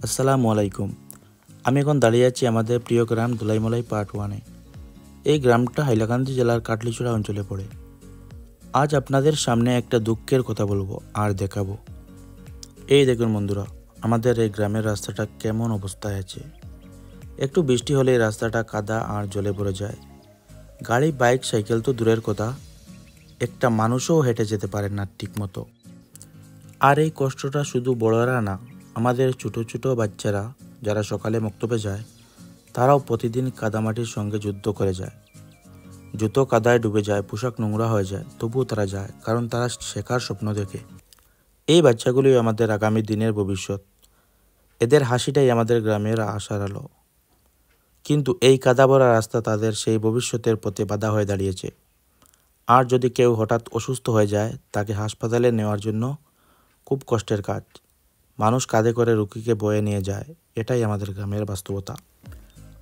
আসসালামু আলাইকুম। আমি এখন দাঁড়িয়ে আছি আমাদের প্রিয় গ্রাম ধুলাইমলাই পার্ট 1-এ। এই গ্রামটা হাইলাকান্দি জেলার কাটলিছড়া অঞ্চলে পড়ে। আজ আপনাদের সামনে একটা দুঃখের কথা বলবো আর দেখাবো। এই দেখুন বন্ধুরা, আমাদের এই গ্রামের রাস্তাটা কেমন অবস্থায় আছে। একটু বৃষ্টি হলে এই রাস্তাটা কাদা আর জলে ভরে যায়। গাড়ি, বাইক, সাইকেল তো দূরের কথা, একটা মানুষও হেঁটে যেতে পারে না ঠিক মতো। আর এই কষ্টটা শুধু বড়রা না, আমাদের ছোটো ছোটো বাচ্চারা যারা সকালে মক্তবে যায়, তারাও প্রতিদিন কাদামাটির সঙ্গে যুদ্ধ করে যায়। জুতো কাদায় ডুবে যায়, পোশাক নোংরা হয়ে যায়, তবুও তারা যায়, কারণ তারা শেখার স্বপ্ন দেখে। এই বাচ্চাগুলোই আমাদের আগামী দিনের ভবিষ্যৎ। এদের হাসিটাই আমাদের গ্রামের আশার আলো। কিন্তু এই কাদা ভরা রাস্তা তাদের সেই ভবিষ্যতের পথে বাধা হয়ে দাঁড়িয়েছে। আর যদি কেউ হঠাৎ অসুস্থ হয়ে যায়, তাকে হাসপাতালে নেওয়ার জন্য খুব কষ্টের কাজ। মানুষ কাঁধে করে রুগীকে বয়ে নিয়ে যায়। এটাই আমাদের গ্রামের বাস্তবতা।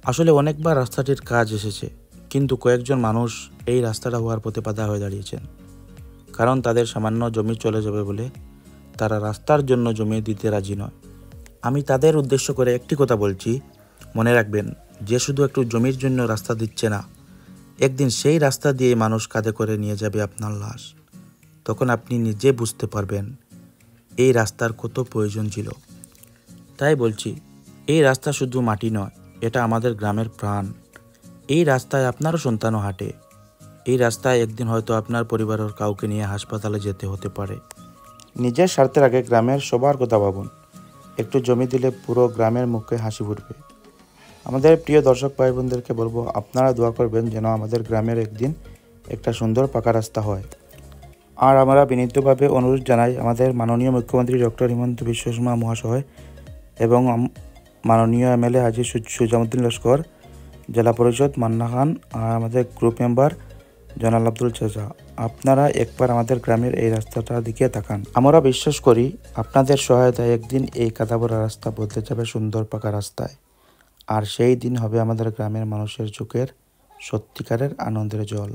আসলে অনেকবার রাস্তাটির কাজ এসেছে, কিন্তু কয়েকজন মানুষ এই রাস্তাটা হওয়ার পথে বাধা হয়ে দাঁড়িয়েছেন। কারণ তাদের সামান্য জমি চলে যাবে বলে তারা রাস্তার জন্য জমি দিতে রাজি নয়। আমি তাদের উদ্দেশ্য করে একটি কথা বলছি, মনে রাখবেন, যে শুধু একটু জমির জন্য রাস্তা দিচ্ছে না, একদিন সেই রাস্তা দিয়ে মানুষ কাঁধে করে নিয়ে যাবে আপনার লাশ। তখন আপনি নিজে বুঝতে পারবেন এই রাস্তার কত প্রয়োজন ছিল। তাই বলছি, এই রাস্তা শুধু মাটি নয়, এটা আমাদের গ্রামের প্রাণ। এই রাস্তায় আপনারও সন্তানও হাঁটে। এই রাস্তায় একদিন হয়তো আপনার পরিবারের কাউকে নিয়ে হাসপাতালে যেতে হতে পারে। নিজের স্বার্থের আগে গ্রামের সবার কথা ভাবুন। একটু জমি দিলে পুরো গ্রামের মুখে হাসি ফুটবে। আমাদের প্রিয় দর্শক ভাই বোনদেরকে বলবো, আপনারা দোয়া করবেন যেন আমাদের গ্রামের একদিন একটা সুন্দর পাকা রাস্তা হয়। আর আমরা বিনীতভাবে অনুরোধ জানাই আমাদের মাননীয় মুখ্যমন্ত্রী ডক্টর হিমন্ত বিশ্ব শর্মা মহাশয় এবং মাননীয় এমএলএ হাজি সুজামুদ্দিন লস্কর, জেলা পরিষদ মান্না খান আর আমাদের গ্রুপ মেম্বার জনাল আব্দুল চাচা, আপনারা একবার আমাদের গ্রামের এই রাস্তাটার দিকে তাকান। আমরা বিশ্বাস করি আপনাদের সহায়তায় একদিন এই কাদাভরা রাস্তা বদলে যাবে সুন্দর পাকা রাস্তায়। আর সেই দিন হবে আমাদের গ্রামের মানুষের চোখের সত্যিকারের আনন্দের জল।